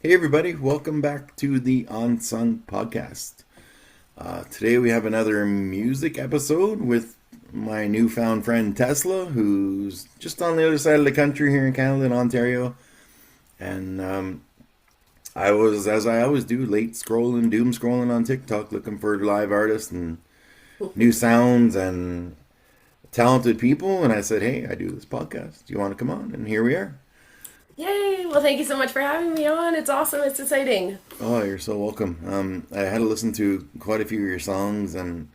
Hey everybody, welcome back to the Unsung Podcast. Today we have another music episode with my newfound friend Tesla, who's just on the other side of the country here in Canada, in Ontario. And I was, as I always do, late scrolling, doom scrolling on TikTok, looking for live artists and new sounds and talented people. And I said, hey, I do this podcast. Do you want to come on? And here we are. Yay! Well, thank you so much for having me on. It's awesome. It's exciting. Oh, you're so welcome. I had to listen to quite a few of your songs, and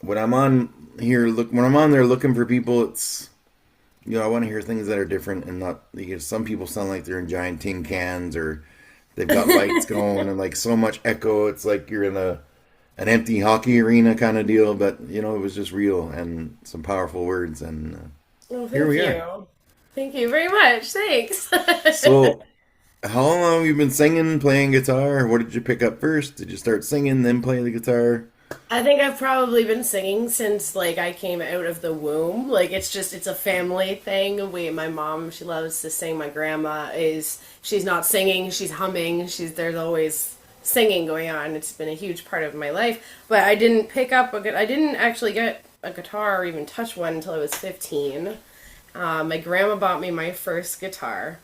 when I'm on when I'm on there looking for people, it's I want to hear things that are different and not because some people sound like they're in giant tin cans or they've got lights going and like so much echo. It's like you're in an empty hockey arena kind of deal, but it was just real and some powerful words, and Well, here thank we are. you. Thank you very much. Thanks. So, how long have you been singing, playing guitar? What did you pick up first? Did you start singing, then play the guitar? I think I've probably been singing since I came out of the womb. It's a family thing. My mom, she loves to sing. My grandma she's not singing, she's humming. There's always singing going on. It's been a huge part of my life. But I didn't actually get a guitar or even touch one until I was 15. My grandma bought me my first guitar,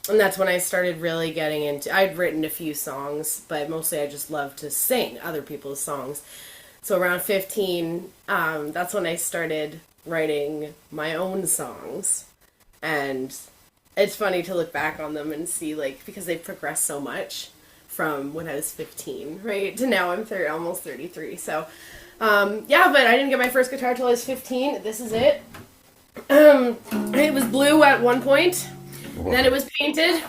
and that's when I started really getting into. I'd written a few songs, but mostly I just loved to sing other people's songs. So around 15, that's when I started writing my own songs, and it's funny to look back on them and see because they've progressed so much from when I was 15, right, to now I'm almost 33. So, yeah, but I didn't get my first guitar till I was 15. This is it. It was blue at one point, then it was painted.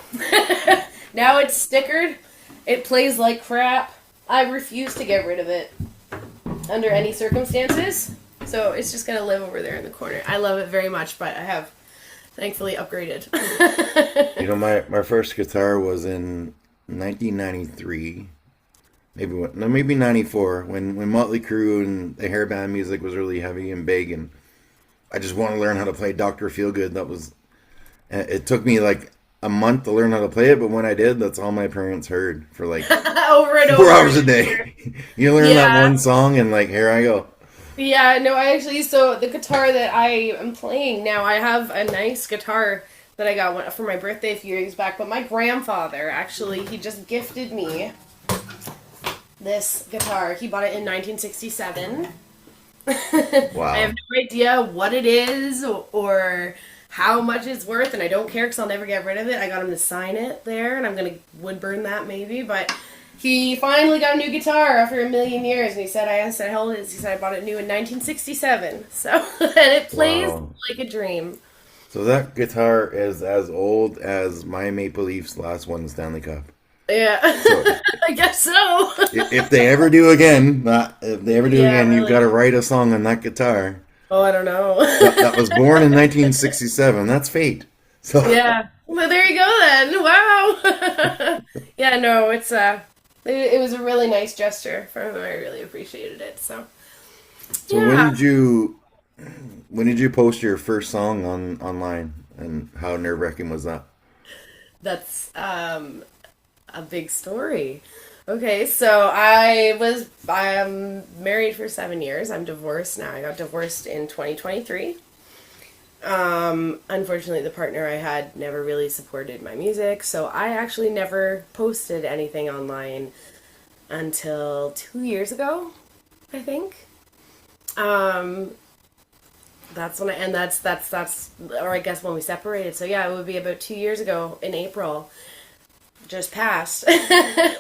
Now it's stickered. It plays like crap. I refuse to get rid of it under any circumstances. So it's just gonna live over there in the corner. I love it very much, but I have thankfully upgraded. My first guitar was in 1993, maybe 94, when Motley Crue and the hair band music was really heavy and big, and I just want to learn how to play Dr. Feelgood. It took me like a month to learn how to play it, but when I did, that's all my parents heard for like Over and over. 4 hours a day. You learn that one song and like, here I go. Yeah, no, so the guitar that I am playing now, I have a nice guitar that I got for my birthday a few years back, but my grandfather, actually, he just gifted me this guitar. He bought it in 1967. Wow. I have no idea what it is or how much it's worth, and I don't care because I'll never get rid of it. I got him to sign it there, and I'm going to wood burn that maybe, but he finally got a new guitar after a million years, and I said, how old is it? He said, I bought it new in 1967, so, and it plays like a dream. So that guitar is as old as my Maple Leafs last won the Stanley Cup. Yeah, So I guess so. if they ever do again, Really. you've got to write a song on that guitar. Oh, I don't know. That was born in 1967. That's fate. So Yeah. Well, there you go then. Wow. Yeah, no, it was a really nice gesture from him. I really appreciated it. So, So yeah. when did you post your first song online, and how nerve-wracking was that? That's a big story. Okay, so I'm married for 7 years. I'm divorced now. I got divorced in 2023. Unfortunately, the partner I had never really supported my music, so I actually never posted anything online until 2 years ago, I think. Um, or I guess when we separated. So yeah, it would be about 2 years ago in April. Just passed.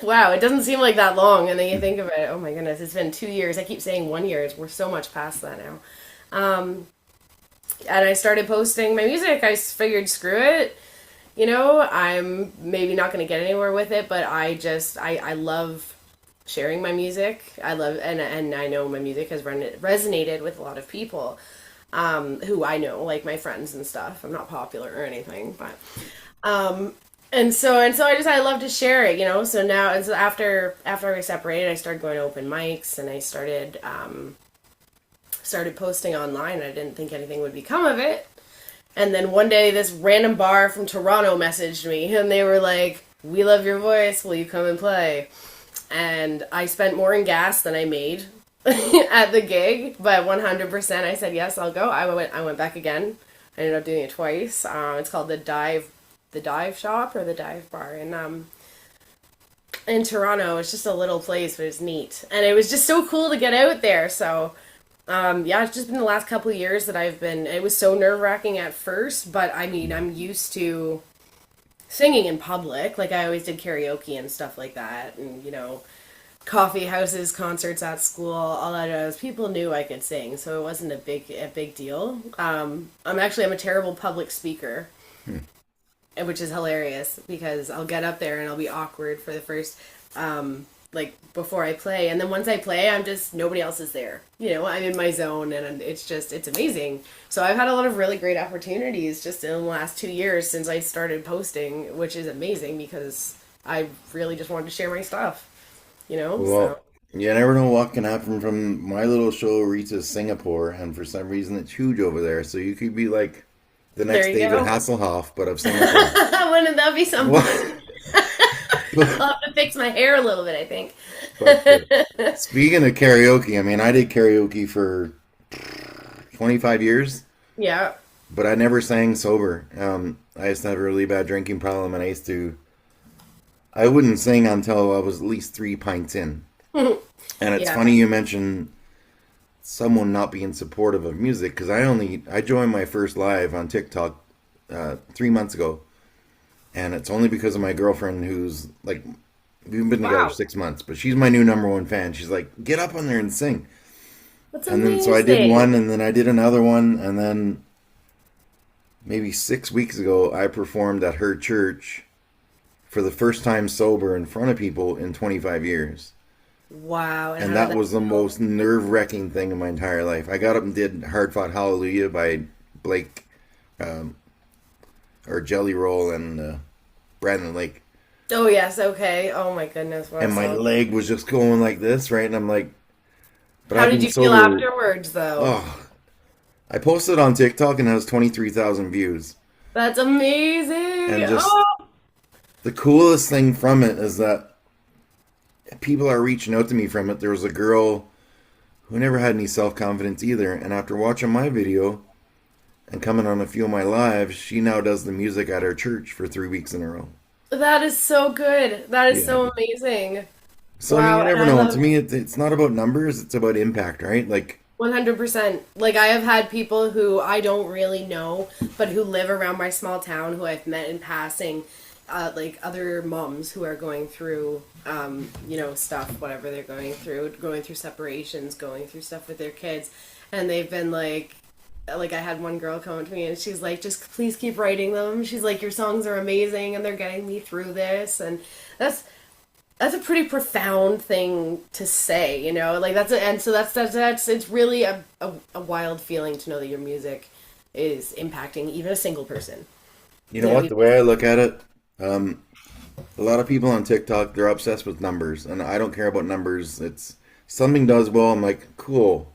Wow, it doesn't seem like that long, and then you think of it, oh my goodness, it's been 2 years. I keep saying 1 year. We're so much past that now. And I started posting my music. I figured, screw it. I'm maybe not going to get anywhere with it, but I love sharing my music. And I know my music has resonated with a lot of people, who I know, like my friends and stuff. I'm not popular or anything, but, I love to share it. So now, after we separated, I started going to open mics, and I started posting online. I didn't think anything would become of it. And then one day, this random bar from Toronto messaged me, and they were like, we love your voice. Will you come and play? And I spent more in gas than I made at the gig, but 100% I said yes, I'll go. I went back again. I ended up doing it twice. It's called the dive shop or the dive bar in Toronto. It's just a little place, but it's neat, and it was just so cool to get out there. So yeah, it's just been the last couple of years that I've been. It was so nerve wracking at first, but I mean, I'm used to singing in public. Like I always did karaoke and stuff like that, and coffee houses, concerts at school, all that jazz. People knew I could sing, so it wasn't a big deal. I'm a terrible public speaker, which is hilarious because I'll get up there and I'll be awkward for the first like before I play, and then once I play, I'm just nobody else is there. I'm in my zone, and it's amazing. So I've had a lot of really great opportunities just in the last 2 years since I started posting, which is amazing because I really just wanted to share my stuff. Well, So you never know what can happen from my little show reaches Singapore, and for some reason it's huge over there. So you could be like the next there you David go. Hasselhoff, but of Singapore. Wouldn't that be something? What? I'll have to fix my hair a little bit, I think. Speaking of karaoke, I mean, I did karaoke for 25 years, Yeah. but I never sang sober. I used to have a really bad drinking problem, and I wouldn't sing until I was at least 3 pints in. And it's Yeah. funny you mention someone not being supportive of music, because I joined my first live on TikTok 3 months ago, and it's only because of my girlfriend who's like, we've been together Wow. 6 months, but she's my new number one fan. She's like, get up on there and sing. That's And then so I did amazing. one, and then I did another one, and then maybe 6 weeks ago I performed at her church for the first time sober in front of people in 25 years. Wow. And And how did that that was the go? most nerve-wracking thing in my entire life. I got up and did Heartfelt Hallelujah by Blake, um, or Jelly Roll and Brandon Lake. Oh, yes. Okay. Oh, my goodness. Wow. And my So, leg was just going like this, right? And I'm like, but how I've did been you feel sober. afterwards, though? Oh, I posted on TikTok and it has 23,000 views. That's amazing. And just Oh, the coolest thing from it is that people are reaching out to me from it. There was a girl who never had any self-confidence either, and after watching my video and coming on a few of my lives, she now does the music at her church for 3 weeks in a row. that is so good. That is Yeah. so amazing. So I mean, you Wow. And never I know. To love me, it's not about numbers; it's about impact, right? Like, 100%. Like, I have had people who I don't really know, but who live around my small town who I've met in passing, like other moms who are going through, stuff, whatever they're going through separations, going through stuff with their kids. And they've been like I had one girl come up to me and she's like, just please keep writing them. She's like, your songs are amazing and they're getting me through this. And that's, that's a pretty profound thing to say, like that's it's really a wild feeling to know that your music is impacting even a single person. you know Yeah, what? The way I look at it, a lot of people on TikTok, they're obsessed with numbers, and I don't care about numbers. It's something does well, I'm like, cool.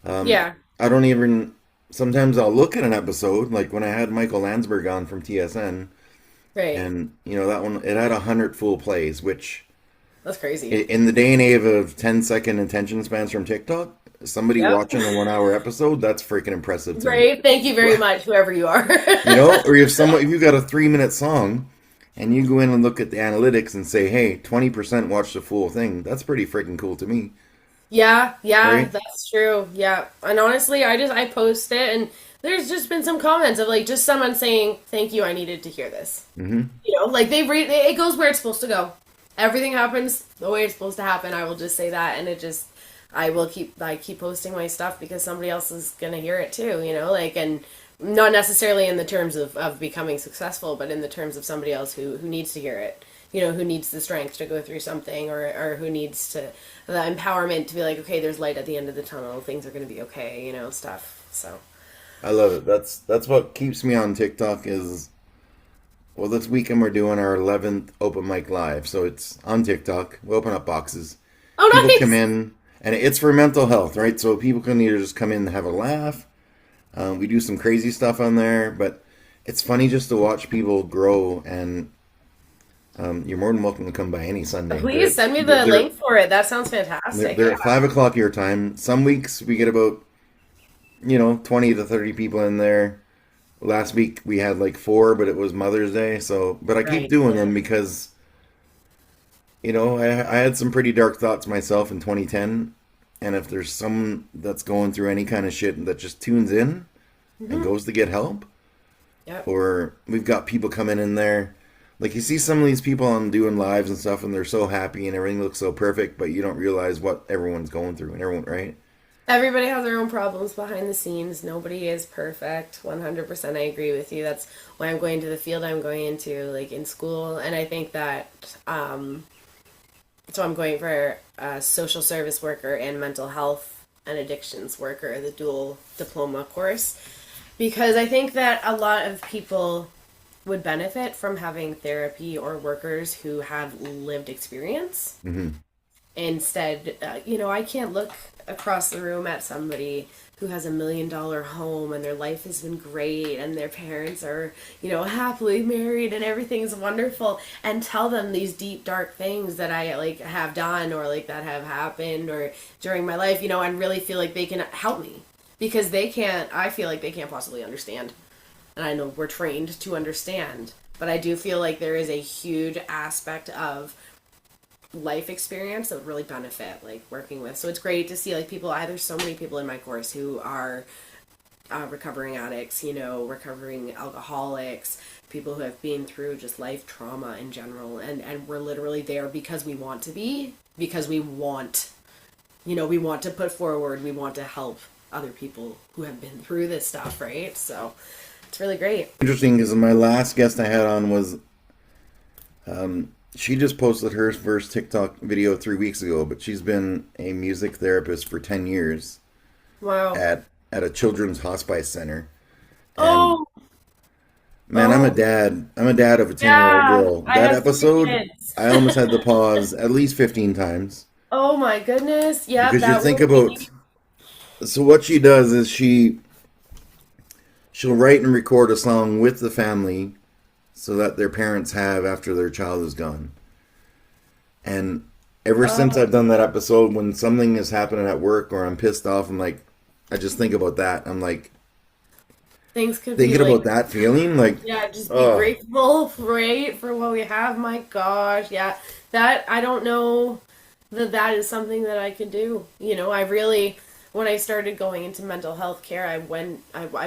yeah, I don't even. Sometimes I'll look at an episode, like when I had Michael Landsberg on from TSN, right. and that one it had 100 full plays, which That's crazy. in the day and age of 10-second attention spans from TikTok, somebody Yep. watching a 1 hour episode, that's freaking impressive to me. Right. Thank you very much, whoever you are. Or if you got a 3 minute song, and you go in and look at the analytics and say, hey, 20% watched the full thing, that's pretty freaking cool to me, Yeah, right? that's true. Yeah. And honestly, I post it and there's just been some comments of like just someone saying, "Thank you, I needed to hear this." Like it goes where it's supposed to go. Everything happens the way it's supposed to happen. I will just say that, and I keep posting my stuff because somebody else is going to hear it too, and not necessarily in the terms of becoming successful, but in the terms of somebody else who needs to hear it. Who needs the strength to go through something, or who needs the empowerment to be like, okay, there's light at the end of the tunnel, things are going to be okay, stuff. So, I love it. That's what keeps me on TikTok is, well, this weekend we're doing our 11th open mic live. So it's on TikTok. We open up boxes. oh, People come nice. in, and it's for mental health, right? So people can either just come in and have a laugh. We do some crazy stuff on there, but it's funny just to watch people grow. And You're more than welcome to come by any Sunday. Please send me the link for it. That sounds fantastic. They're at 5 o'clock your time. Some weeks we get about 20 to 30 people in there. Last week we had like 4, but it was Mother's Day. So, but I keep doing them because, I had some pretty dark thoughts myself in 2010. And if there's someone that's going through any kind of shit that just tunes in and goes to get help, or we've got people coming in there. Like you see some of these people on doing lives and stuff, and they're so happy and everything looks so perfect, but you don't realize what everyone's going through, and everyone, right? Everybody has their own problems behind the scenes. Nobody is perfect. 100% I agree with you. That's why I'm going to the field I'm going into, like in school. And I think that, so I'm going for a social service worker and mental health and addictions worker, the dual diploma course. Because I think that a lot of people would benefit from having therapy or workers who have lived experience. Mm-hmm. Instead, I can't look across the room at somebody who has $1 million home and their life has been great and their parents are, happily married and everything's wonderful, and tell them these deep, dark things that I have done or that have happened or during my life, and really feel like they can help me, because I feel like they can't possibly understand. And I know we're trained to understand, but I do feel like there is a huge aspect of life experience that would really benefit working with. So it's great to see people. There's so many people in my course who are recovering addicts, recovering alcoholics, people who have been through just life trauma in general, and we're literally there because we want to be, because we want to put forward, we want to help other people who have been through this stuff, right? So it's really great. Interesting, because my last guest I had on was, she just posted her first TikTok video 3 weeks ago, but she's been a music therapist for 10 years. Wow. At a children's hospice center. And, man, I'm a dad. I'm a dad of a 10-year-old girl. That episode, I almost had to pause at least 15 times. Oh my goodness. Yeah. Because you think about... So what she does is she'll write and record a song with the family so that their parents have after their child is gone. And ever since I've done that episode, when something is happening at work or I'm pissed off, I'm like, I just think about that. I'm like, things could thinking about that feeling, just be grateful, right, for what we have. My gosh, that I don't know that is something that I can do. I really, when I started going into mental health care, I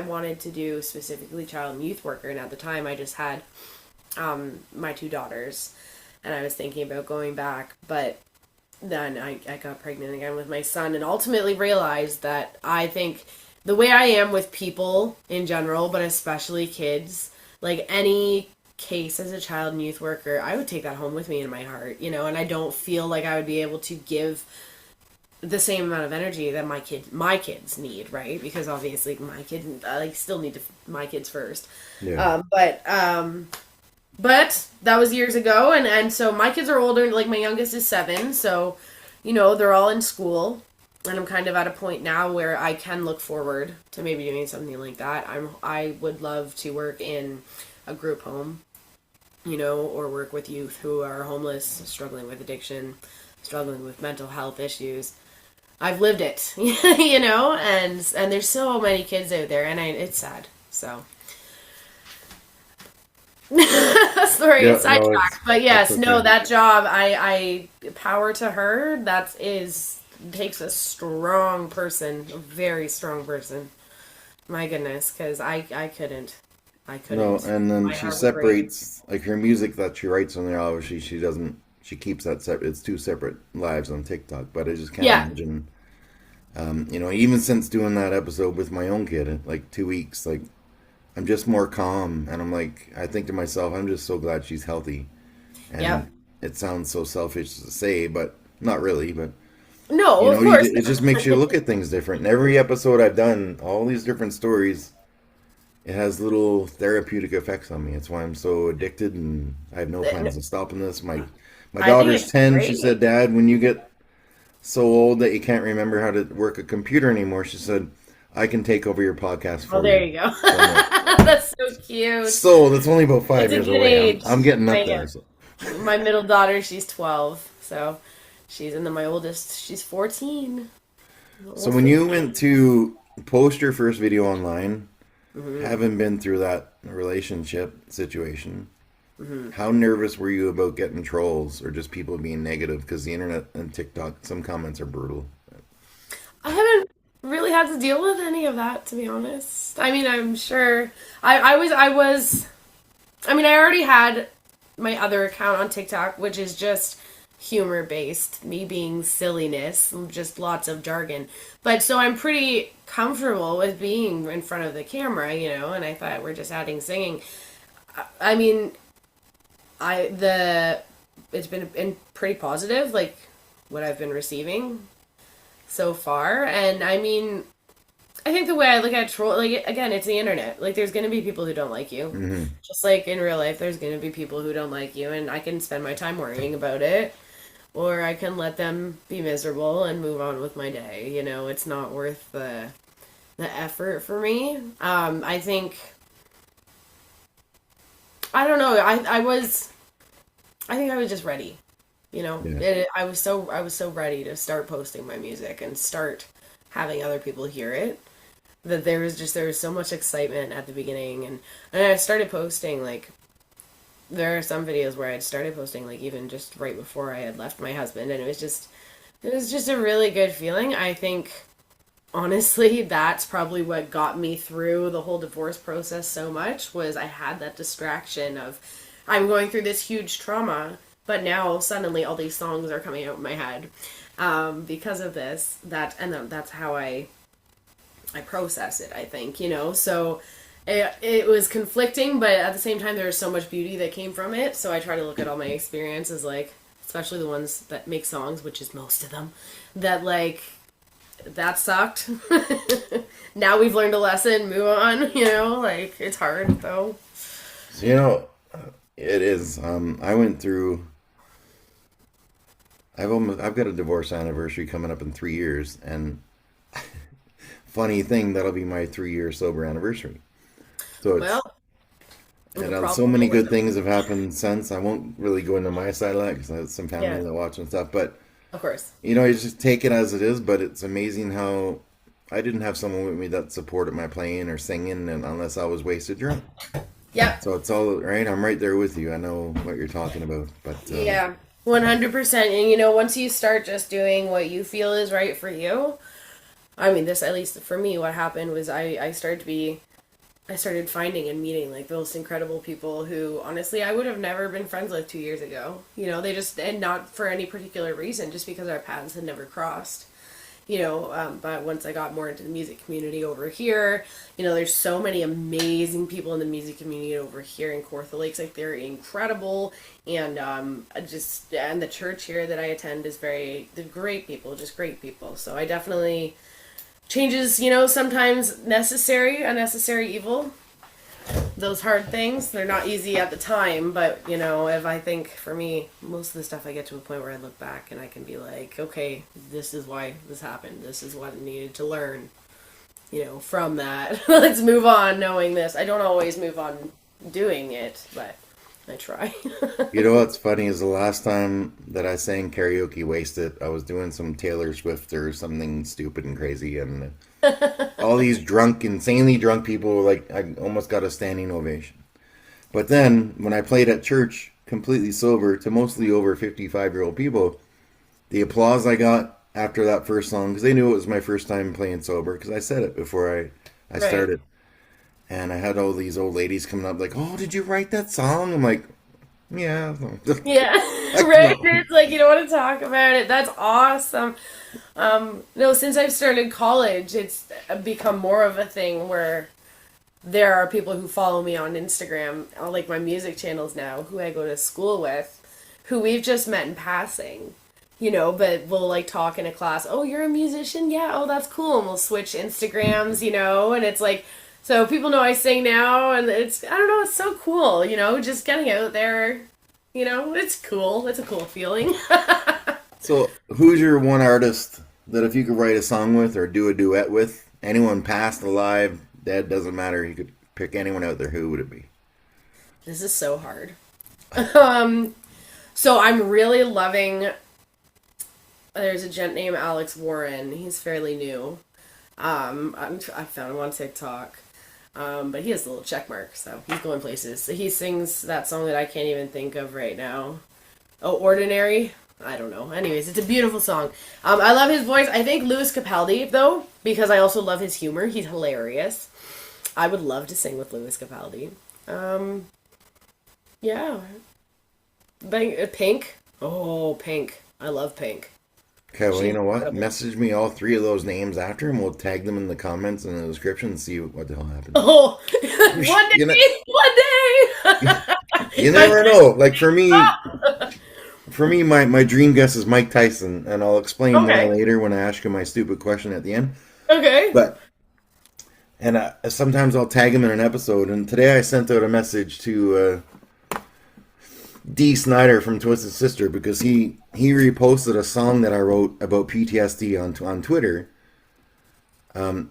wanted to do specifically child and youth worker, and at the time I just had my 2 daughters, and I was thinking about going back, but then I got pregnant again with my son, and ultimately realized that I think the way I am with people in general, but especially kids, any case as a child and youth worker, I would take that home with me in my heart, and I don't feel like I would be able to give the same amount of energy that my kids need, right? Because obviously my kids, still need my kids first. Yeah. But that was years ago, and so my kids are older. My youngest is 7, so they're all in school, and I'm kind of at a point now where I can look forward to maybe doing something like that. I would love to work in a group home, or work with youth who are homeless, struggling with addiction, struggling with mental health issues. I've lived it, and there's so many kids out there, and it's sad. So, sorry, sidetracked, but yes, okay. That job, I power to her. Takes a strong person, a very strong person. My goodness, because I couldn't. No, and then she separates her music that she writes on there. Obviously, she doesn't. She keeps that separate. It's 2 separate lives on TikTok, but I just can't imagine. Even since doing that episode with my own kid, 2 weeks, I'm just more calm, and I'm I think to myself, I'm just so glad she's healthy. And it sounds so selfish to say, but not really. But no, of course, it just makes you look at things different. And every episode I've done, all these different stories, it has little therapeutic effects on me. It's why I'm so addicted, and I have no plans of stopping this. My daughter's 10. Great. She said, "Dad, when you get so old that you can't remember how to work a computer anymore," she said, "I can take over your podcast for you." Oh, there you go. So that's so cute. So that's only about 5 years away. I'm getting up there. So. My middle daughter, she's 12, so my oldest, she's 14. So when you went to post your first video online, Mm-hmm. having been through that relationship situation, Mm-hmm. how nervous were you about getting trolls or just people being negative? Because the internet and TikTok, some comments are brutal. I haven't really had to deal with any of that, to be honest. I mean, I'm sure I mean, I already had my other account on TikTok, which is just humor based, me being silliness, just lots of jargon. But so I'm pretty comfortable with being in front of the camera, and I thought we're just adding singing. I mean, it's been pretty positive, like what I've been receiving so far. And I mean, I think the way I look at troll, like again, it's the internet. Like, there's gonna be people who don't like you, Hmm. just like in real life. There's gonna be people who don't like you, and I can spend my time worrying about it, or I can let them be miserable and move on with my day. It's not worth the effort for me. I think I don't know. I think I was just ready. Yeah. I was so ready to start posting my music and start having other people hear it, that there was so much excitement at the beginning. And I started posting, like, there are some videos where I'd started posting, like, even just right before I had left my husband, and it was just a really good feeling. I think, honestly, that's probably what got me through the whole divorce process so much, was I had that distraction of, I'm going through this huge trauma, but now suddenly all these songs are coming out in my head, because of this. That's how I process it, I think. So it was conflicting, but at the same time there was so much beauty that came from it. So I try to look at all my experiences, like, especially the ones that make songs, which is most of them, that, like, that sucked. Now we've learned a lesson, move on. Like, it's hard though. So, it is. I went through. I've got a divorce anniversary coming up in 3 years, and funny thing, that'll be my 3 year sober anniversary. So it's Well, and no so problem many with good it. things have happened since. I won't really go into my side of that because I have some family Yeah, that watch and stuff. But of course. you just take it as it is. But it's amazing how I didn't have someone with me that supported my playing or singing, and unless I was wasted drunk. Yep. So it's all right. I'm right there with you. I know what you're talking about. But Yeah. 100%. And once you start just doing what you feel is right for you, I mean, this, at least for me, what happened was I started finding and meeting, like, those incredible people who, honestly, I would have never been friends with 2 years ago. They just, and not for any particular reason, just because our paths had never crossed. But once I got more into the music community over here, there's so many amazing people in the music community over here in Kawartha Lakes. Like, they're incredible. And and the church here that I attend is they're great people, just great people. So I definitely, changes, sometimes necessary, a necessary evil. Those hard things, they're not easy at the time, but if I think, for me, most of the stuff, I get to a point where I look back and I can be like, okay, this is why this happened. This is what I needed to learn, from that. Let's move on knowing this. I don't always move on doing it, but I try. you know what's funny is the last time that I sang karaoke wasted, I was doing some Taylor Swift or something stupid and crazy, and all these drunk, insanely drunk people, like, I almost got a standing ovation. But then when I played at church, completely sober to mostly over 55-year-old people, the applause I got after that first song, because they knew it was my first time playing sober, because I said it before I Right. started. And I had all these old ladies coming up like, "Oh, did you write that song?" I'm like, "Yeah." Yeah, Heck right. no. It's like, you don't want to talk about it. That's awesome. No, since I've started college, it's become more of a thing where there are people who follow me on Instagram, on, like, my music channels now, who I go to school with, who we've just met in passing, but we'll, like, talk in a class. Oh, you're a musician? Yeah. Oh, that's cool. And we'll switch Instagrams, and it's like, so people know I sing now, and I don't know, it's so cool, just getting out there, it's cool. It's a cool feeling. So, who's your one artist that if you could write a song with or do a duet with, anyone past, alive, dead, doesn't matter, you could pick anyone out there, who would it be? This is so hard. Um, So I'm really loving. There's a gent named Alex Warren. He's fairly new. I found him on TikTok. But he has a little check mark, so he's going places. So he sings that song that I can't even think of right now. Oh, Ordinary? I don't know. Anyways, it's a beautiful song. I love his voice. I think Lewis Capaldi, though, because I also love his humor. He's hilarious. I would love to sing with Lewis Capaldi. Yeah. Pink? Oh, Pink. I love Pink. Okay, well, you know what? Message me all three of those names after, and we'll tag them in the comments and the description and see what the hell happens. Oh, one day! You never know. Like, for me, my dream guess is Mike Tyson, and I'll explain more later when I ask him my stupid question at the end. Okay. And sometimes I'll tag him in an episode, and today I sent out a message to D. Snyder from Twisted Sister because he reposted a song that I wrote about PTSD on Twitter. I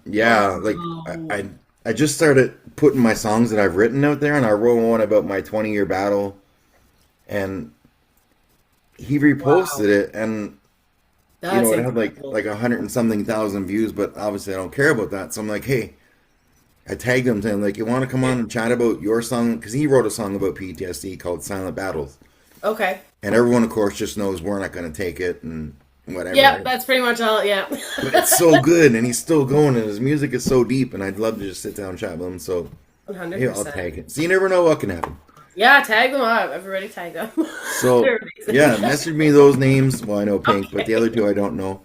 just started putting my songs that I've written out there, and I wrote one about my 20-year battle, and he reposted it, and it had like 100 and something thousand views, but obviously I don't care about that, so I'm like, hey, I tagged him saying, like, you want to come on and chat about your song? Because he wrote a song about PTSD called Silent Battles. Okay. And everyone, of course, just knows we're not going to take it and whatever. Yeah, that's pretty much all, yeah. But it's so good, and he's still going, and his music is so deep, and I'd love to just sit down and chat with him, so 100%. Yeah, I'll tag it. So you never know what can happen. Yeah, tag them up. Everybody tag them. So, yeah, message me those names. Well, I know Pink, but the other two I don't know.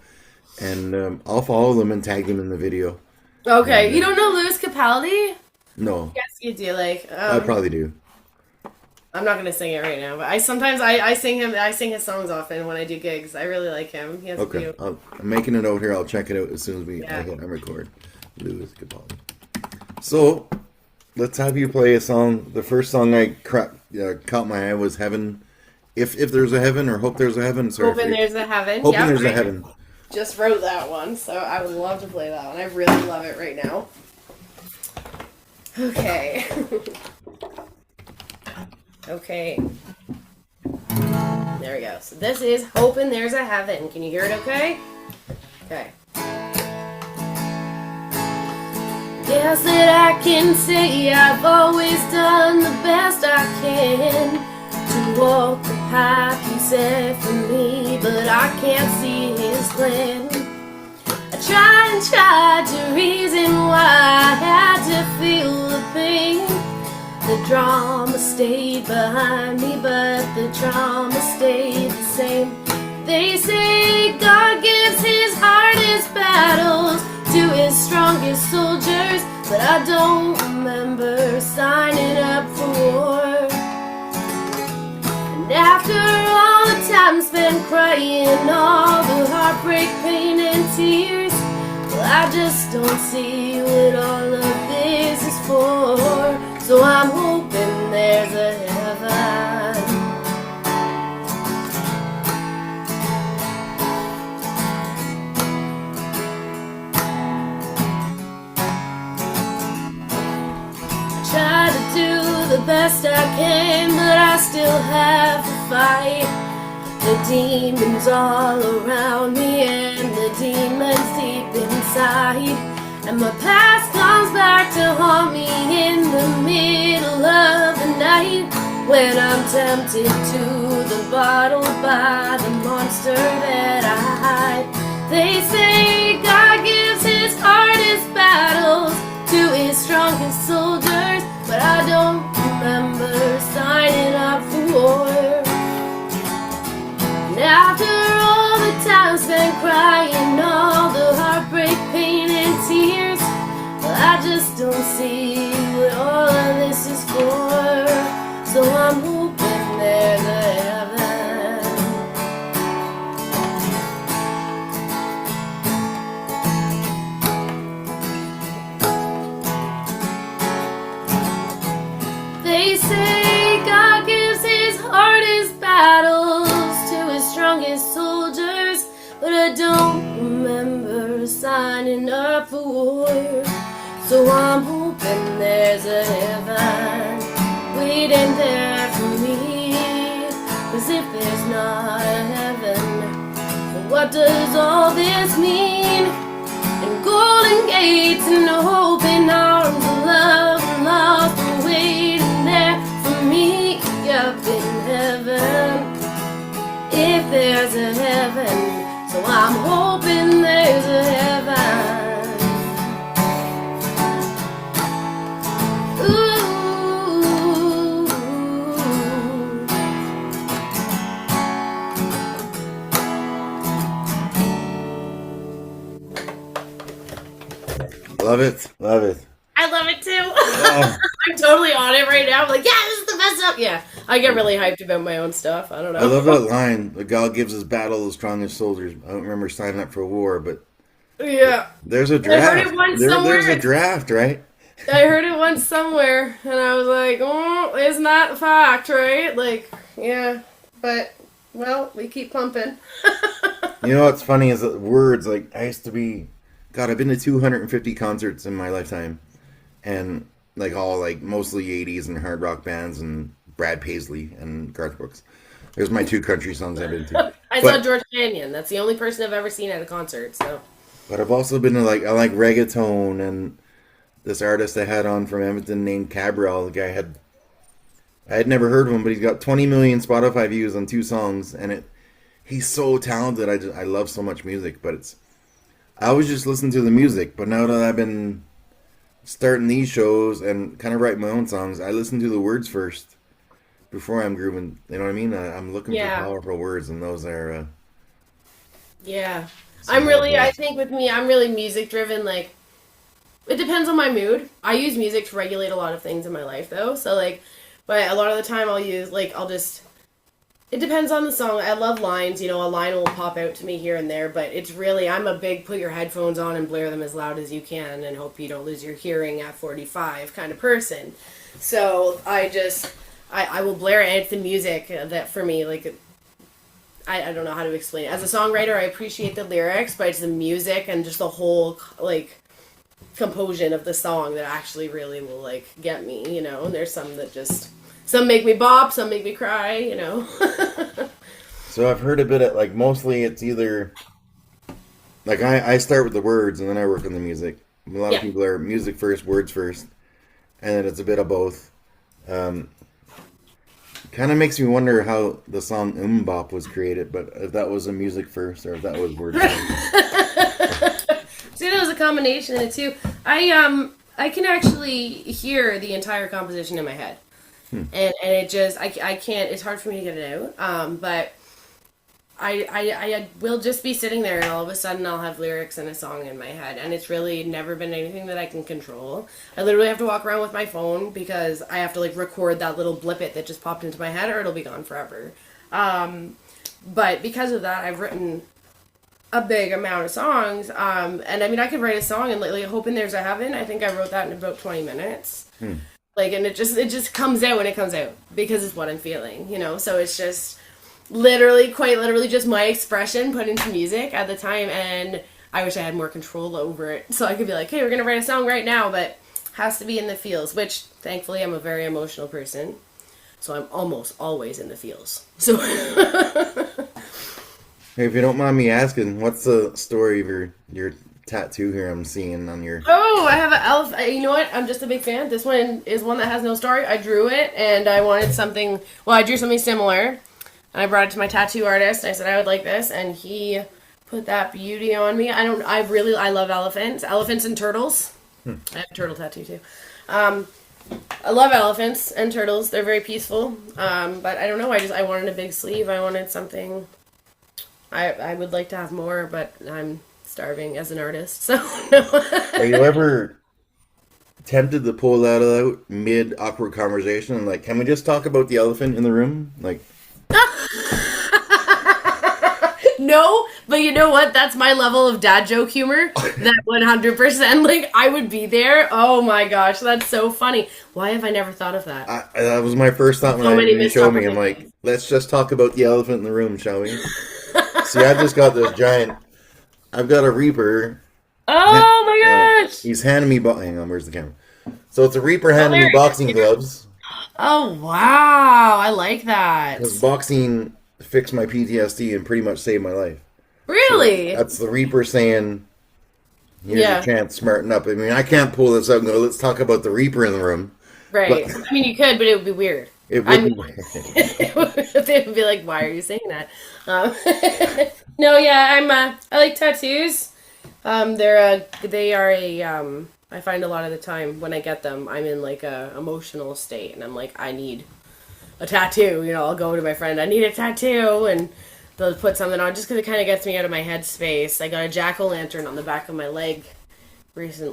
And I'll follow them and tag them in the video. Okay, you don't know Lewis Capaldi? No. Yes, you do. Like, I probably do. I'm not gonna sing it right now, but I sing him. I sing his songs often when I do gigs. I really like him. He has Okay, I'm making a note here. I'll check it out as soon as I hit and record. Lewis Capaldi. So, let's have you play a song. The first song I caught my eye was Heaven. If there's a heaven, or Hope There's a Heaven. Sorry, Hoping There's a Heaven. Hoping There's a Heaven. Just wrote that one, so I would love to play that one. I really love it right now. Okay. Okay. There we go. So this is Hoping There's a Heaven. Can you hear it okay? Okay. Guess that I can say I've always done the best I can to walk the path you set for me, but I can't see his plan. I tried to reason why I had to feel the pain. The drama stayed behind me, but the trauma stayed the same. They say God gives his hardest battles to his strongest soldiers, but I don't remember signing up for war. And after all the time spent crying, all the heartbreak, pain, and tears, well, I just don't see what all of this is for. So I'm hoping there's a heaven. I try to do the best I can, but I still have to fight the demons all around me and the demons deep inside. And my past comes back to haunt me in the middle of the night, when I'm tempted to the bottle by the monster that I hide. They say God gives his hardest battles to his strongest soldiers, but I don't remember signing up for war. And after all the time spent crying, all the heartbreak, pain, and tears, well, I just don't see what all of this is for. So I'm hoping there's a heaven. They say God gives his hardest battles to his strongest soldiers, but I don't remember signing up for war. So I'm hoping there's a heaven waiting there for me. 'Cause if there's not a heaven. And what does all this mean? And golden gates and open arms of love and lost and waiting there for me up in heaven. If there's a heaven, so I'm hoping there's a heaven. Love it. Love it. I love it too. Oh. I'm totally on it right now. I'm like, yeah, this is the best stuff. Yeah, I get really hyped about my own stuff. I don't know. I love that line. The God gives his battle the strongest soldiers. I don't remember signing up for war, but yeah, there's a draft. I heard it once somewhere. There's a draft, right? I heard it once somewhere, and I was like, oh, it's not a fact, right? Like, yeah, but, well, we keep pumping. You know what's funny is that words, like, I used to be, God, I've been to 250 concerts in my lifetime, and, like, all, like, mostly 80s and hard rock bands, and Brad Paisley and Garth Brooks. There's my two country songs I've been to. I saw George Canyon. That's the only person I've ever seen at a concert, so. But I've also been to, like, I like reggaeton, and this artist I had on from Edmonton named Cabral, the guy I had never heard of him, but he's got 20 million Spotify views on 2 songs, and he's so talented. I love so much music, but I always just listen to the music, but now that I've been starting these shows and kind of write my own songs, I listen to the words first before I'm grooving. You know what I mean? I'm looking for powerful words, and those are yeah. I think with me, I'm really music driven. Like, it depends on my mood. I use music to regulate a lot of things in my life, though. So, like, but a lot of the time it depends on the song. I love lines, a line will pop out to me here and there, but it's really, I'm a big put your headphones on and blare them as loud as you can and hope you don't lose your hearing at 45 kind of person. So, I will blare it, and it's the music that for me, like, I don't know how to explain it. As a songwriter, I appreciate the lyrics, but it's the music and just the whole, like, composition of the song that actually really will, like, get me, and there's some that some make me bop, some make me cry, So I've heard a bit of, like, mostly it's either, like, I start with the words and then I work on the music. A lot of people are music first, words first, and then it's a bit of both. Kind of makes me wonder how the song Bop was created, but if that was a music first or if that was words first. See, it was a combination of the two. I can actually hear the entire composition in my head. And it just, I can't, it's hard for me to get it out. But I will just be sitting there and all of a sudden I'll have lyrics and a song in my head. And it's really never been anything that I can control. I literally have to walk around with my phone because I have to, like, record that little blippet that just popped into my head or it'll be gone forever. But because of that, I've written a big amount of songs. And I mean, I could write a song and, like, Hoping There's a Heaven. I think I wrote that in about 20 minutes. Like, and it just comes out when it comes out because it's what I'm feeling, So it's just quite literally just my expression put into music at the time, and I wish I had more control over it. So I could be like, hey, we're going to write a song right now, but it has to be in the feels, which thankfully I'm a very emotional person. So I'm almost always in the feels. So Hey, if you don't mind me asking, what's the story of your tattoo here I'm seeing on your... Oh, I have an elephant. You know what? I'm just a big fan. This one is one that has no story. I drew it, and I wanted something... Well, I drew something similar, and I brought it to my tattoo artist. I said I would like this, and he put that beauty on me. I love elephants. Elephants and turtles. I have a turtle tattoo, too. I love elephants and turtles. They're very peaceful. But I don't know. I wanted a big sleeve. I wanted something... I would like to have more, but I'm starving as an artist, so no. Are you ever tempted to pull that out mid awkward conversation and, like, can we just talk about the elephant in the room? Like, no, but you know what? That's my level of dad joke humor. That 100%, like, I would be there. Oh my gosh, that's so funny. Why have I never thought of that? That was my first thought when you showed me. I'm like, let's just talk about the elephant in the room, shall we? See, I've just got this giant... I've got a Reaper. Oh my gosh! He's handing me... Hang on, where's the camera? So it's a Reaper handing me boxing gloves. Oh, wow. I like that. Because boxing fix my PTSD and pretty much save my life. So Really? that's the Reaper saying, here's your Yeah. chance, smarten up. I mean, I can't pull this out and go, let's talk about the Reaper in the room. Right. But I mean, you could, but it would be weird. it I would mean, they would be like, "Why are you saying that?" Um, no, yeah, I like tattoos. They are a. I find a lot of the time when I get them, I'm in like a emotional state, and I'm like, I need a tattoo. You know, I'll go to my friend, I need a tattoo, and they'll put something on just because it kind of gets me out of my headspace. I got a jack-o'-lantern on the back of my leg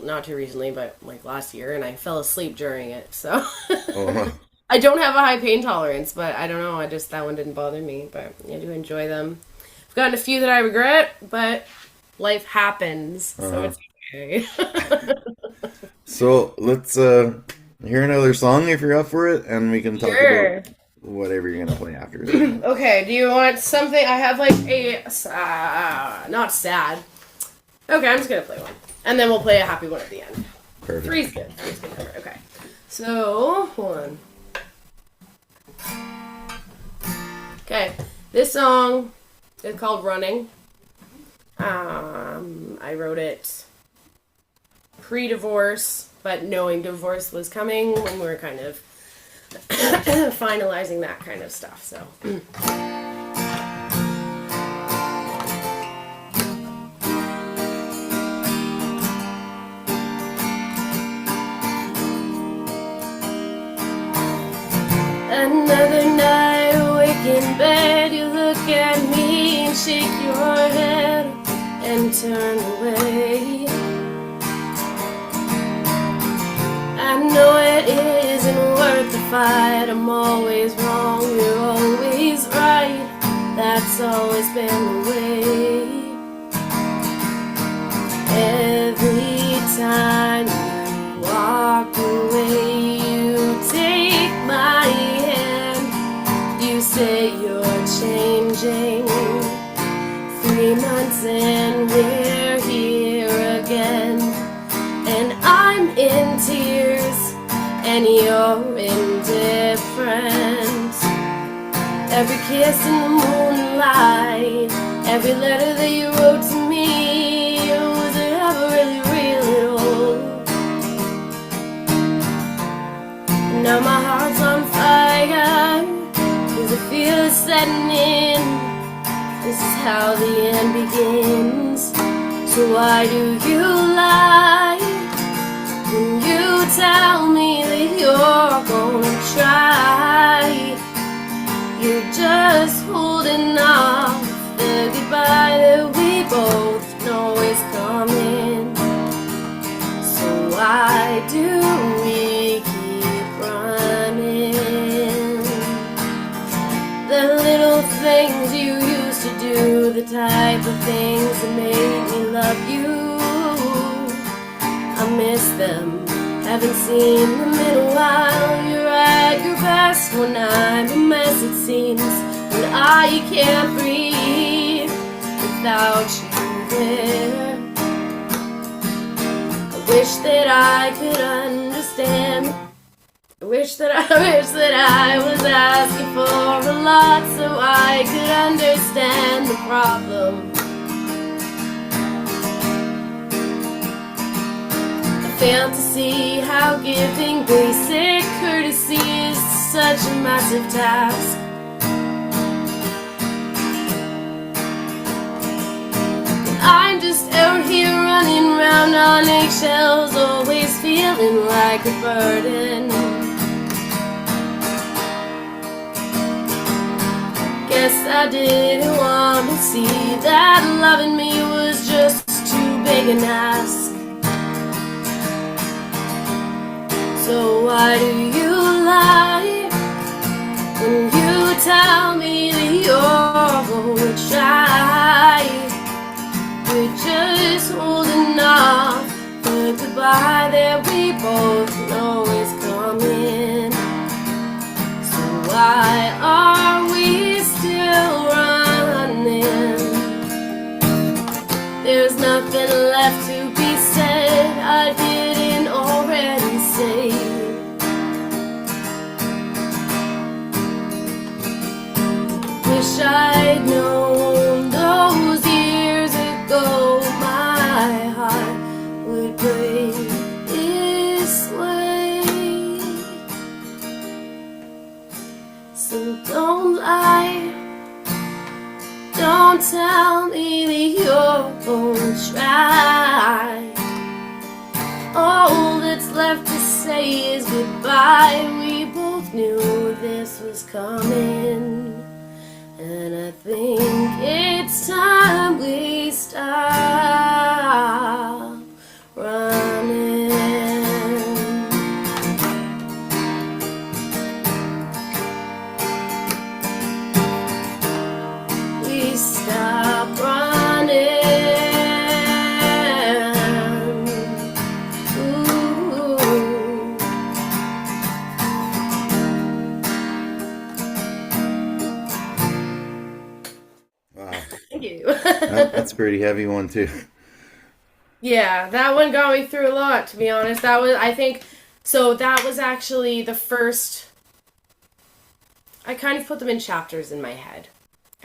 not too recently, but like last year, and I fell asleep during it. So uh, I don't have a high pain tolerance, but I don't know. That one didn't bother me, but I do enjoy them. I've gotten a few that I regret, but life happens, so it's okay. so let's hear another song if you're up for it, and we can talk Sure. about whatever you're gonna play after. Okay, do you want something? I have like a not sad. Okay, I'm just gonna play one, and then we'll play a happy one at the end. Perfect. Three's good. Okay. So, hold on. Okay, this song is called "Running." I wrote it pre-divorce, but knowing divorce was coming when we were kind of finalizing that kind of stuff. So. Another night awake in bed, you look at me and shake your head and turn away. I know it isn't worth the fight. I'm always wrong, you're always right. That's always been the way. Every time you walk away, you take my hand. You say you're changing. 3 months and we're here again. And I'm in tears and you're indifferent. Every kiss in the moonlight, every letter that you wrote to me, was it ever really real at all? Now my heart's on fire, 'cause I feel it setting in. This is how the end begins. So why do you lie when you tell me that you're gonna try? You're just holding off the goodbye that we both know is coming. So why do we keep running? The little things you used to do, the type of things that made me love you, I miss them. Haven't seen them in a while. You're at your best when I'm a mess, it seems. When I can't breathe without you there. I wish that I could understand. I wish that I was asking for a lot so I could understand the problem. Fail to see how giving basic courtesy is such a massive task. I'm just out here running round on eggshells, always feeling like a burden. Guess I didn't want to see that loving me was just too big an ask. So why do you lie when you tell me that you're gonna try? We're just holding off the goodbye that we both know is coming. So why are we still running? There's nothing left to be said I didn't already say. wish I'd known those years ago my heart would break this way. So don't lie, don't tell me that you won't try. All that's left to say is goodbye. We both knew this was coming, and I think it's time we stop running. We stop running. Thank you. That's a pretty heavy one too. Yeah, that one got me through a lot, to be honest. That was, I think, so that was actually the first. I kind of put them in chapters in my head.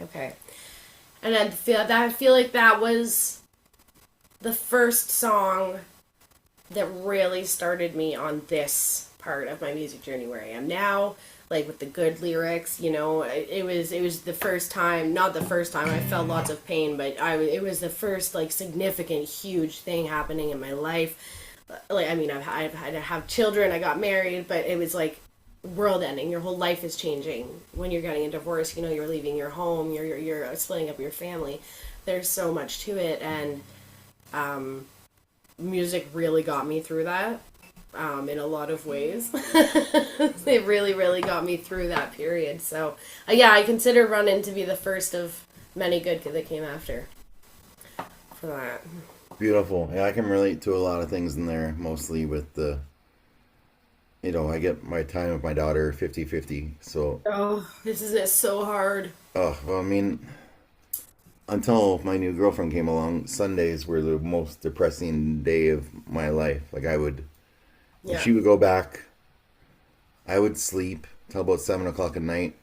Okay. And I feel like that was the first song that really started me on this part of my music journey where I am now, like with the good lyrics. It was the first time, not the first time I felt lots of pain, but it was the first like significant huge thing happening in my life. Like, I mean, I've had to have children, I got married, but it was like world ending. Your whole life is changing when you're getting a divorce. You're leaving your home, you're splitting up your family. There's so much to it, and music really got me through that, in a lot of ways. It really, really got me through that period. So, yeah, I consider Run In to be the first of many good that came after for that. Beautiful. Yeah, I can relate to a lot of things in there, mostly with I get my time with my daughter 50-50. So, Oh, this is so hard. well, I mean, until my new girlfriend came along, Sundays were the most depressing day of my life. Like, if Yeah. she would go back, I would sleep till about 7 o'clock at night,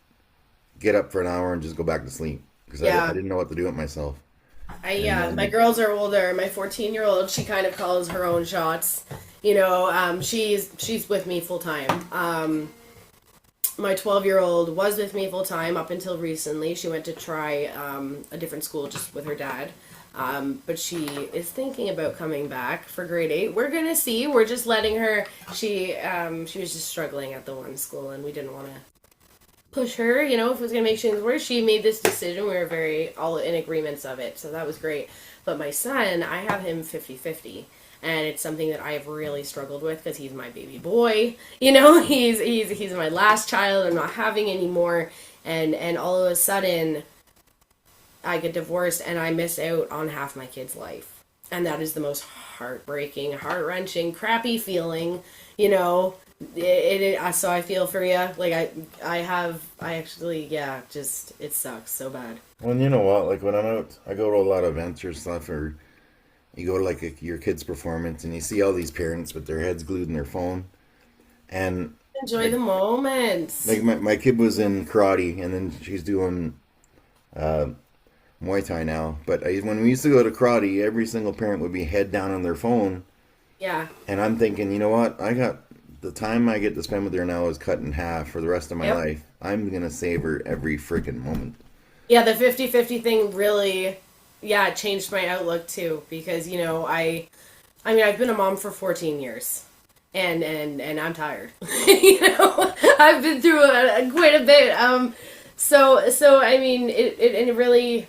get up for an hour and just go back to sleep because I Yeah. didn't know what to do with myself. And Yeah, my then, girls are older. My 14-year-old, she kind of calls her own shots. She's with me full time. My 12-year-old was with me full time up until recently. She went to try a different school just with her dad. But she is thinking about coming back for grade 8. We're gonna see. We're just letting her. She was just struggling at the one school, and we didn't want to push her. If it was gonna make things worse. She made this decision. We were very all in agreements of it, so that was great. But my son, I have him 50-50. And it's something that I have really struggled with because he's my baby boy. He's my last child. I'm not having anymore, and all of a sudden, I get divorced and I miss out on half my kid's life, and that is the most heartbreaking, heart wrenching, crappy feeling. So I feel for you. Like I actually, yeah, just it sucks so bad. well, you know what? Like when I'm out, I go to a lot of events or stuff, or you go to like your kid's performance, and you see all these parents with their heads glued in their phone, and Enjoy like the moments. like my kid was in karate, and then she's doing uh, Muay Thai now. But when we used to go to karate, every single parent would be head down on their phone, Yeah. and I'm thinking, you know what? I got the time I get to spend with her now is cut in half for the rest of my Yep. life. I'm gonna savor every freaking moment. Yeah, the 50-50 thing really, yeah, it changed my outlook too because, I mean, I've been a mom for 14 years and I'm tired. I've been through quite a bit. So I mean, it really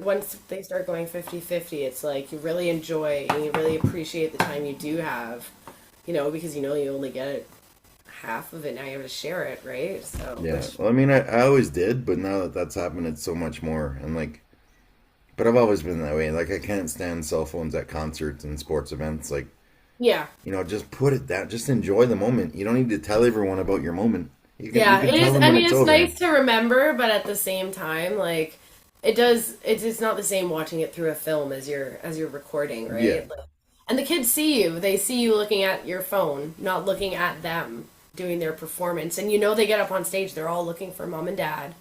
once they start going 50-50, it's like you really enjoy and you really appreciate the time you do have, because you only get half of it, now you have to share it, right? So, Yeah. which, Well, I mean, I always did, but now that that's happened, it's so much more. And like, but I've always been that way. Like, I can't stand cell phones at concerts and sports events. Like, yeah. just put it down. Just enjoy the moment. You don't need to tell everyone about your moment. You Yeah, can it tell is. them I when mean, it's it's over. nice to remember, but at the same time, like it's not the same watching it through a film as you're recording, Yeah. right? And the kids see you. They see you looking at your phone, not looking at them. doing their performance. And you know they get up on stage, they're all looking for mom and dad,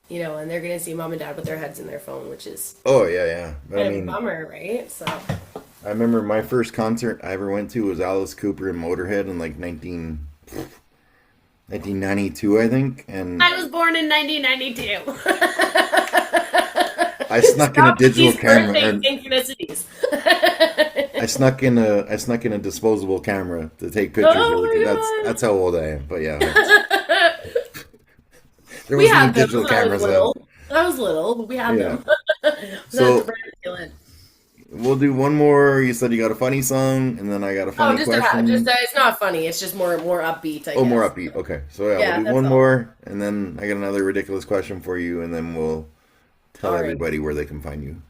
you know, and they're going to see mom and dad with their heads in their phone, which is Oh yeah, yeah. kind of a bummer, right? So I remember my first concert I ever went to was Alice Cooper and Motorhead in like 1992, I think, and I was born in 1992. I snuck in a digital camera. Synchronicities. I snuck in a disposable camera to take pictures. Oh my That's how old I am. But yeah, there We wasn't had any them digital when I was cameras then. little. I was little, but we had Yeah. them. So That's ridiculous. we'll do one more. You said you got a funny song, and then I got a Oh, funny question. it's not funny. It's just more upbeat, I Oh, guess. more upbeat. Okay, so yeah, Yeah, we'll do that's one all. more, and then I got another ridiculous question for you, and then we'll tell All right. everybody where they can find you.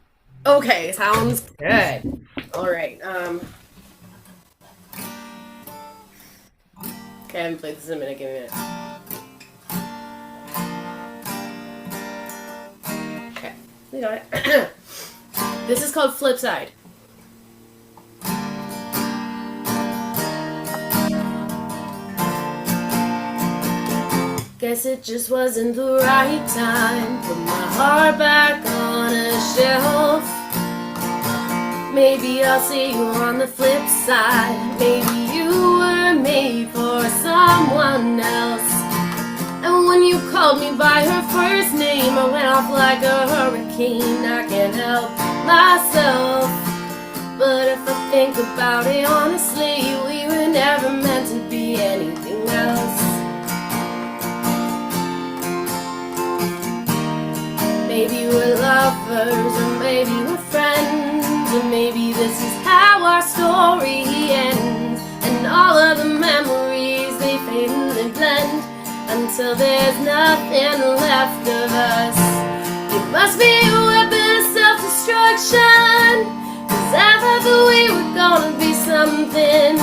Okay, sounds good. All right. Okay, I haven't played this in a minute. Give me a minute. Okay, we got it. This is called Flipside. Guess it just wasn't the right time. Put my heart back on a shelf. Maybe I'll see you on the flip side. Maybe you were made for someone else. And when you called me by her first name, I went off like a hurricane. I can't help myself. But if I think about it honestly, we were never meant to be anything else. Maybe we're lovers, or maybe we're friends, or maybe this is how our story ends. And all of the memories, they fade and they blend until there's nothing left of us. You must be a weapon of self-destruction, 'cause I thought that we were gonna be something,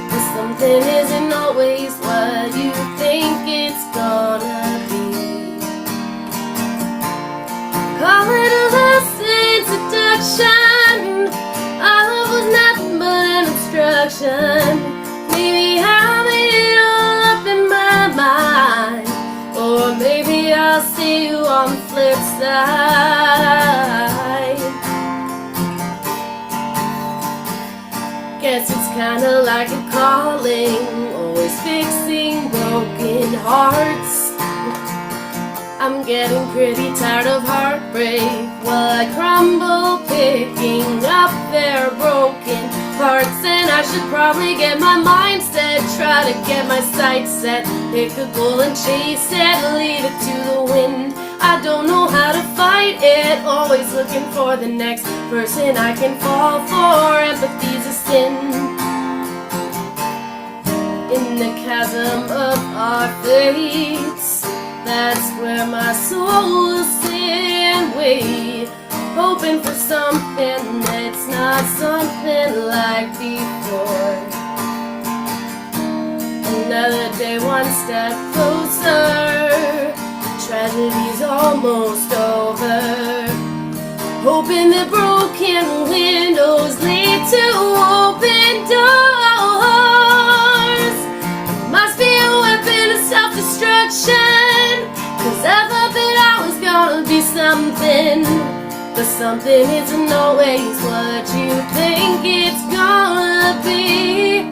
but something isn't always what you think it's gonna be. Call it a last introduction. Our love was nothing but an obstruction. Maybe I made it all up in my mind, or maybe I'll see you on the flip side. Guess it's kinda like a calling, always fixing broken hearts. I'm getting pretty tired of heartbreak while I crumble, picking up their broken parts. And I should probably get my mindset, try to get my sights set, pick a goal and chase it, leave it to the wind. I don't know how to fight it, always looking for the next person I can fall for. Empathy's a sin. In the chasm of our fates, that's where my soul will sit and wait, hoping for something that's not something like before. Another day, one step closer, tragedy's almost over, hoping the broken windows lead to open doors. Must be a weapon of self-destruction, 'cause I thought that I was gonna be something, but something isn't always what you think it's gonna be.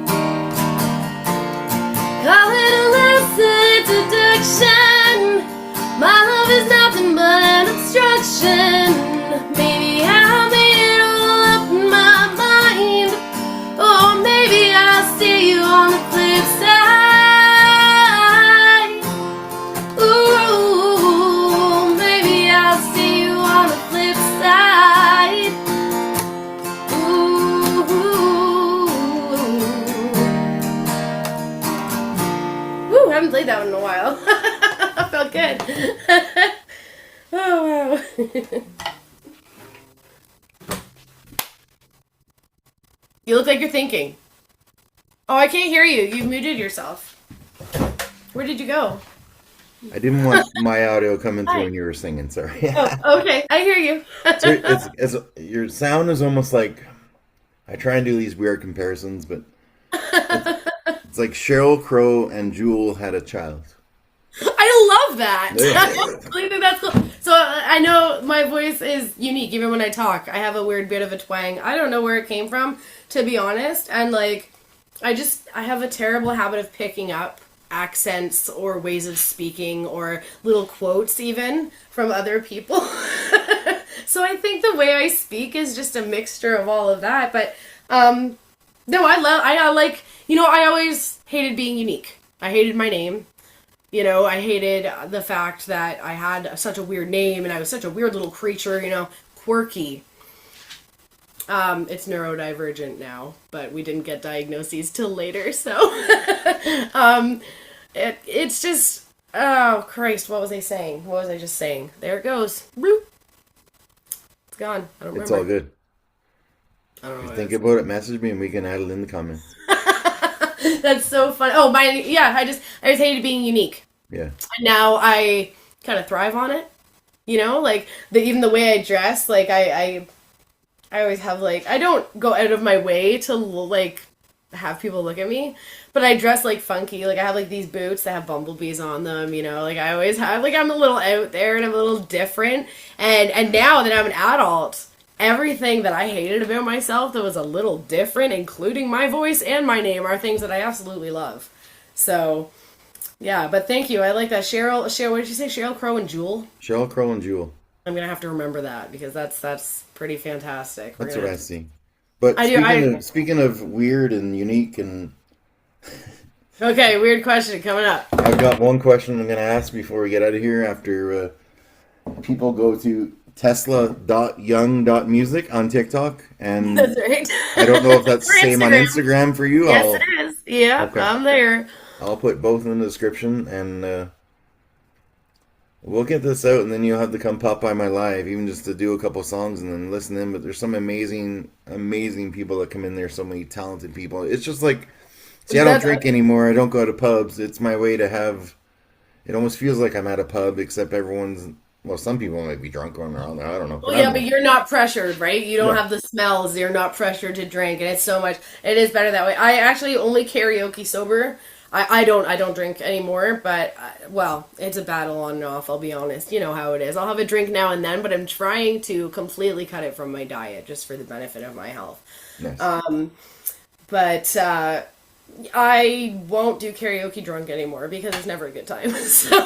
Call it a lesson introduction. My love is nothing but an obstruction. Maybe I made it all up in my mind, or maybe I'll see you on the flip side. Ooh, maybe I'll see you on the flip side. Ooh, woo, I haven't played that one in a while. I felt good. Oh wow. You look like you're thinking. Oh, I can't hear you. You muted yourself. Where did you go? I didn't want my audio coming through Hi. when you were singing. Sorry. Oh, okay. I hear you. So your sound is almost like, I try and do these weird comparisons, but It's like Sheryl Crow and Jewel had a child. I love that. Yeah. I think that's cool. So I know my voice is unique even when I talk. I have a weird bit of a twang. I don't know where it came from, to be honest. And like, I have a terrible habit of picking up accents or ways of speaking or little quotes even from other people. So I think the way I speak is just a mixture of all of that. But no, I like, I always hated being unique. I hated my name. I hated the fact that I had such a weird name and I was such a weird little creature, quirky. It's neurodivergent now, but we didn't get diagnoses till later, so it's just, oh Christ, what was I saying? What was I just saying? There it goes. Bloop. It's gone. I don't remember. It's all good. I don't know. If you think about it, message me and we can add it in the comments. That's so fun. Oh, I just hated being unique. Yeah. And now I kind of thrive on it. Like even the way I dress, like I always have like, I don't go out of my way to like have people look at me, but I dress like funky. Like I have like these boots that have bumblebees on them, like I always have, like I'm a little out there and I'm a little different. And now that I'm an adult, everything that I hated about myself that was a little different, including my voice and my name, are things that I absolutely love. So, yeah, but thank you. I like that. Cheryl, what did you say? Sheryl Crow and Jewel? Sheryl Crow and Jewel. I'm going to have to remember that because that's pretty fantastic. That's what I see. But speaking of weird and unique and... Okay, weird question coming up. I've got one question I'm going to ask before we get out of here after people go to tesla.young.music on TikTok, and that's right. I don't know if that's the same on Instagram for you. Yes, it is. Yeah, okay. I'm there. I'll put both in the description, and we'll get this out, and then you'll have to come pop by my live, even just to do a couple songs and then listen in. But there's some amazing people that come in there, so many talented people. It's just like, see, I don't drink anymore. I don't go to pubs. It's my way to have, it almost feels like I'm at a pub, except everyone's, well, some people might be drunk on their own. I don't know. Well, yeah, but you're not pressured, right? You don't have the smells. You're not pressured to drink, and it's so much. It is better that way. I actually only karaoke sober. I don't drink anymore, but well, it's a battle on and off. I'll be honest. You know how it is. I'll have a drink now and then, but I'm trying to completely cut it from my diet just for the benefit of my health. Nice. But I won't do karaoke drunk anymore because it's never a good time. So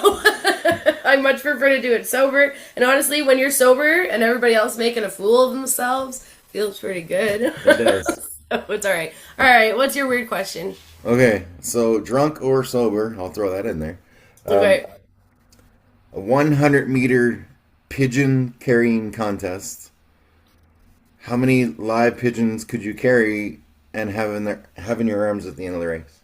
I much prefer to do it sober. And honestly, when you're sober and everybody else making a fool of themselves, feels pretty good. It does. So it's all right. All right, what's your weird question? Okay, so drunk or sober, I'll throw that in there. Okay. A 100-meter pigeon carrying contest. How many live pigeons could you carry and have in your arms at the end of the race?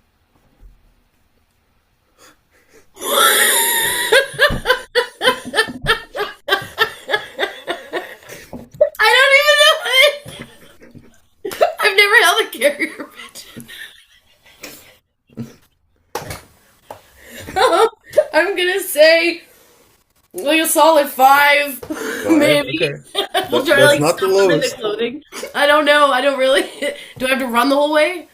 I don't even know it. I've never held a carrier pigeon. I'm gonna say like a solid 5, maybe. Okay. We'll try to like not stuff the them lowest. into clothing. I don't know. I don't really. Do I have to run the whole way?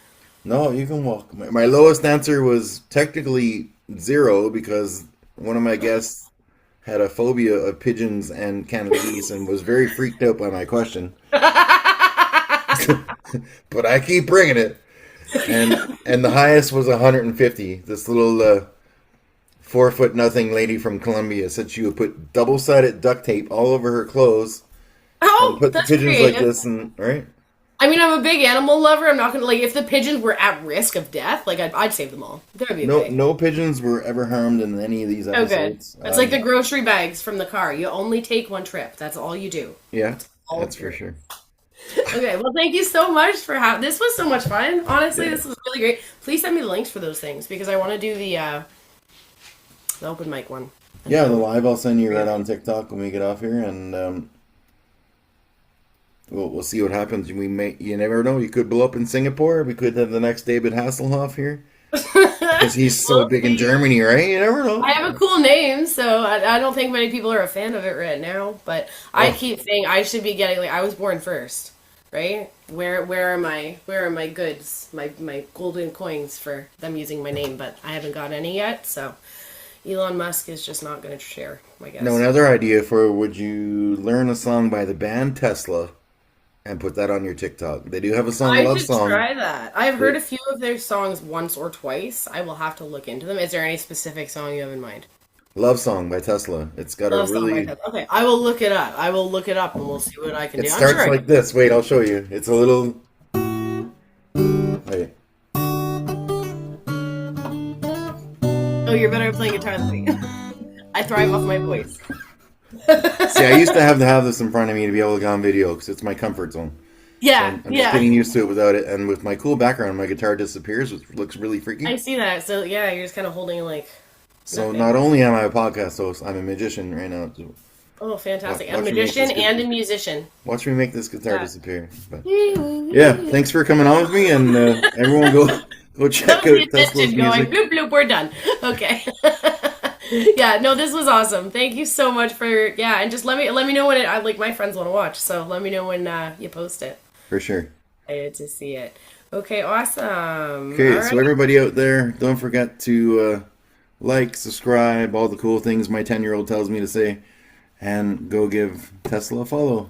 No, you can walk. My lowest answer was technically 0 because one of my guests had a phobia of pigeons and Canada geese and was very freaked out by my question. But I keep bringing it. And the highest was 150. This little 4'0" lady from Colombia said she would put double-sided duct tape all over her clothes. Oh, and put the pigeons creative. like this, and right. I mean, I'm a big animal lover. I'm not gonna like if the pigeons were at risk of death, like I'd save them all. There'd be no pigeons were ever harmed in any of these episodes. Oh, good. It's like the grocery bags from the car. You only take one trip. That's all you do. Yeah, that's for sure. Okay, well, thank you so much for having. This was so much fun. Honestly, This was really great. Please send me the links for those things because I want to do the open mic one. Yeah, the live I'll send you right on TikTok when we get off here, and we'll see what happens. You never know. You could blow up in Singapore. We could have the next David Hasselhoff here because he's so big in Germany, right? You never know. I have a cool name, so I don't think many people are a fan of it right now. But I keep saying I should be getting I was born first. right? Where are my goods, my golden coins for them using my name? But I haven't got any yet, so Elon Musk is just not going to share, I guess. Now, another idea for would you learn a song by the band Tesla and put that on your TikTok? They do have a song, I Love should Song. try that. I've heard a few of their songs once or twice. I will have to look into them. Is there any specific song you have in mind? Love Song by Tesla. It's got Love a song by really. Ted. Okay, I will look it up. I will look it up and we'll see what I can It do. I'm starts sure. like this. Wait, I'll show you. It's a little. Wait. Oh, you're better at playing guitar than me. I thrive off my voice. See, I used to have this in front of me to be able to go on video because it's my comfort zone. Yeah, I'm just yeah. getting used to it without it, and with my cool background, my guitar disappears, which looks really freaky. I see that. So yeah, you're just kind of holding like. So nothing. not only am I a podcast host, I'm a magician right now. So Oh, fantastic! Watch A me make magician this and good. a musician. watch me make this guitar Yeah. disappear. But yeah, thanks for coming on with me, and everyone go check That out was the Tesla's attention going. music. Bloop bloop. We're done. Okay. Yeah. No, this was awesome. Thank you so much for and just let me know when I like my friends want to watch. So let me know when you post it. For sure. Excited to see it. Okay. Awesome. Okay, All so right. everybody out there, don't forget to like, subscribe, all the cool things my 10-year-old tells me to say, and go give Tesla a follow.